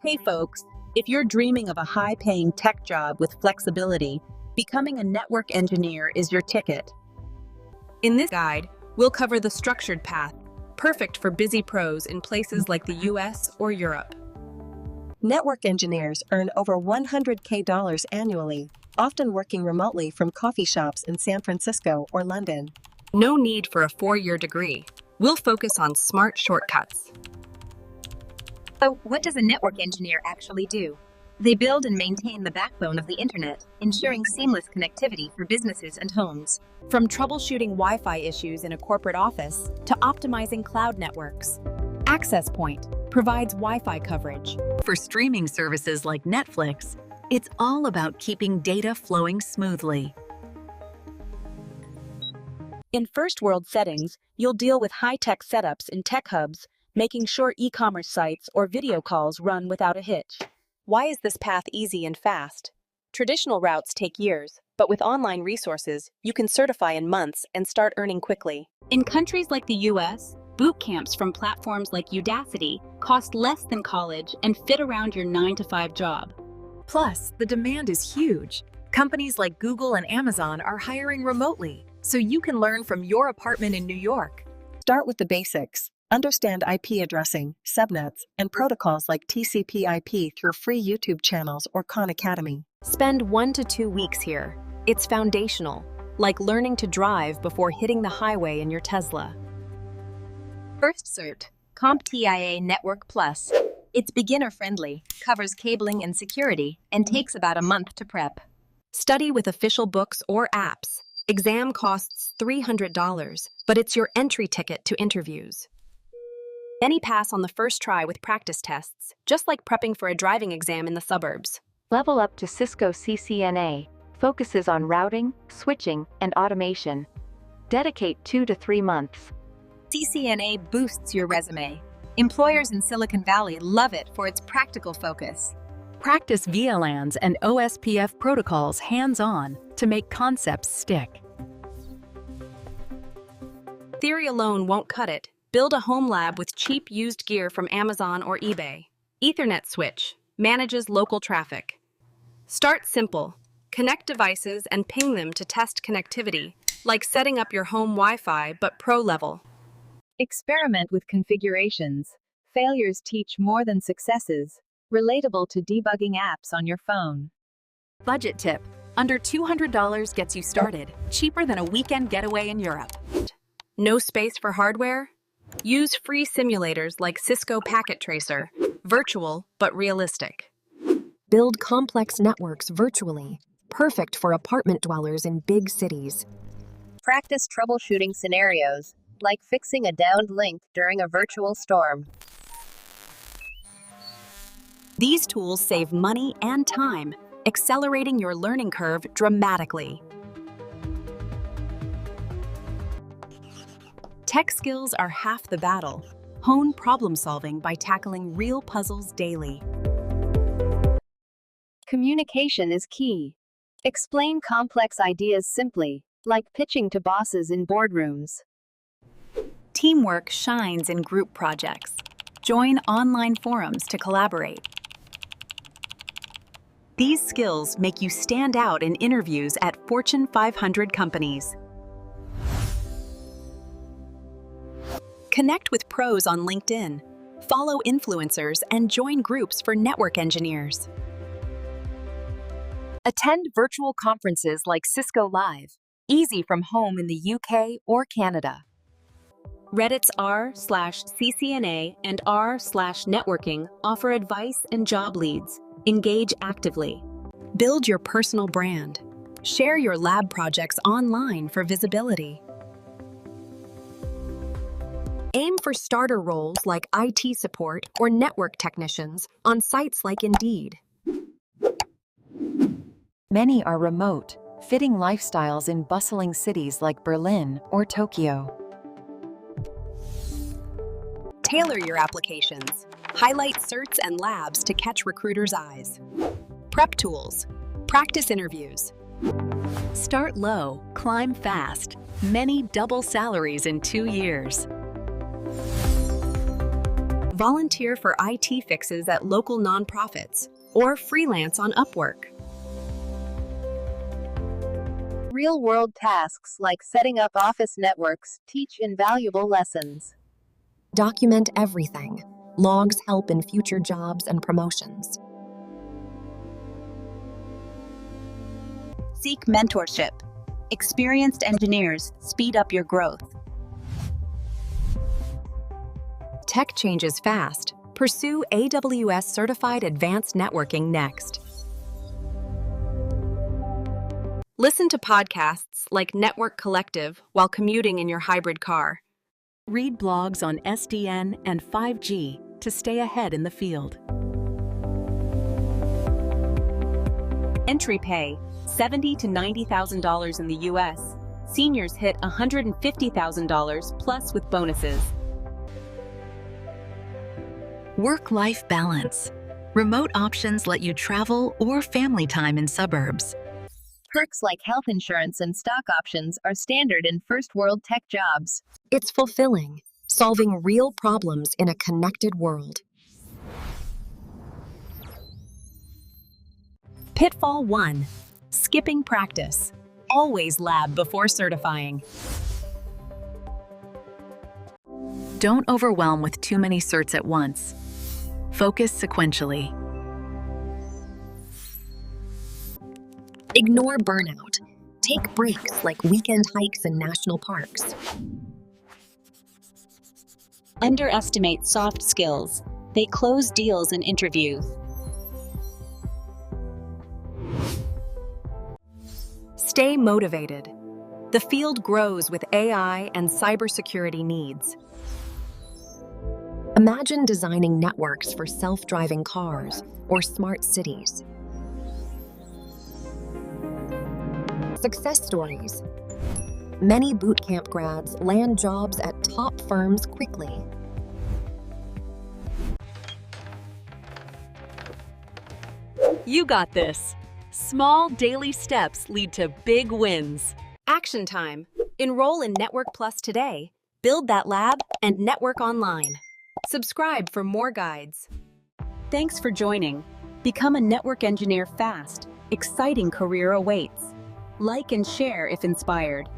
Hey folks, if you're dreaming of a high-paying tech job with flexibility, becoming a network engineer is your ticket. In this guide, we'll cover the structured path, perfect for busy pros in places like the US or Europe. Network engineers earn over $100K annually, often working remotely from coffee shops in San Francisco or London. No need for a 4-year degree. We'll focus on smart shortcuts. So, what does a network engineer actually do? They build and maintain the backbone of the internet, ensuring seamless connectivity for businesses and homes. From troubleshooting Wi-Fi issues in a corporate office to optimizing cloud networks, Access Point provides Wi-Fi coverage. For streaming services like Netflix, it's all about keeping data flowing smoothly. In first-world settings, you'll deal with high-tech setups in tech hubs, making sure e-commerce sites or video calls run without a hitch. Why is this path easy and fast? Traditional routes take years, but with online resources, you can certify in months and start earning quickly. In countries like the US, boot camps from platforms like Udacity cost less than college and fit around your 9-to-5 job. Plus, the demand is huge. Companies like Google and Amazon are hiring remotely, so you can learn from your apartment in New York. Start with the basics. Understand IP addressing, subnets, and protocols like TCP/IP through free YouTube channels or Khan Academy. Spend 1 to 2 weeks here. It's foundational, like learning to drive before hitting the highway in your Tesla. First cert, CompTIA Network Plus. It's beginner-friendly, covers cabling and security, and takes about a month to prep. Study with official books or apps. Exam costs $300, but it's your entry ticket to interviews. Many pass on the first try with practice tests, just like prepping for a driving exam in the suburbs. Level up to Cisco CCNA, focuses on routing, switching, and automation. Dedicate 2 to 3 months. CCNA boosts your resume. Employers in Silicon Valley love it for its practical focus. Practice VLANs and OSPF protocols hands-on to make concepts stick. Theory alone won't cut it. Build a home lab with cheap used gear from Amazon or eBay. Ethernet switch manages local traffic. Start simple. Connect devices and ping them to test connectivity, like setting up your home Wi-Fi but pro level. Experiment with configurations. Failures teach more than successes. Relatable to debugging apps on your phone. Budget tip: under $200 gets you started, cheaper than a weekend getaway in Europe. No space for hardware? Use free simulators like Cisco Packet Tracer, virtual but realistic. Build complex networks virtually, perfect for apartment dwellers in big cities. Practice troubleshooting scenarios, like fixing a downed link during a virtual storm. These tools save money and time, accelerating your learning curve dramatically. Tech skills are half the battle. Hone problem solving by tackling real puzzles daily. Communication is key. Explain complex ideas simply, like pitching to bosses in boardrooms. Teamwork shines in group projects. Join online forums to collaborate. These skills make you stand out in interviews at Fortune 500 companies. Connect with pros on LinkedIn. Follow influencers and join groups for network engineers. Attend virtual conferences like Cisco Live, easy from home in the UK or Canada. Reddit's r/CCNA and r/networking offer advice and job leads. Engage actively. Build your personal brand. Share your lab projects online for visibility. Aim for starter roles like IT support or network technicians on sites like Indeed. Many are remote, fitting lifestyles in bustling cities like Berlin or Tokyo. Tailor your applications. Highlight certs and labs to catch recruiters' eyes. Prep tools. Practice interviews. Start low, climb fast. Many double salaries in 2 years. Volunteer for IT fixes at local nonprofits or freelance on Upwork. Real-world tasks like setting up office networks teach invaluable lessons. Document everything. Logs help in future jobs and promotions. Seek mentorship. Experienced engineers speed up your growth. Tech changes fast. Pursue AWS Certified Advanced Networking next. Listen to podcasts like Network Collective while commuting in your hybrid car. Read blogs on SDN and 5G to stay ahead in the field. Entry pay, $70,000 to $90,000 in the US. Seniors hit $150,000 plus with bonuses. Work-life balance. Remote options let you travel or family time in suburbs. Perks like health insurance and stock options are standard in first-world tech jobs. It's fulfilling, solving real problems in a connected world. Pitfall 1. Skipping practice. Always lab before certifying. Don't overwhelm with too many certs at once. Focus sequentially. Ignore burnout. Take breaks like weekend hikes in national parks. Underestimate soft skills. They close deals in interviews. Stay motivated. The field grows with AI and cybersecurity needs. Imagine designing networks for self-driving cars or smart cities. Success stories. Many bootcamp grads land jobs at top firms quickly. You got this. Small daily steps lead to big wins. Action time. Enroll in Network Plus today. Build that lab and network online. Subscribe for more guides. Thanks for joining. Become a network engineer fast. Exciting career awaits. Like and share if inspired.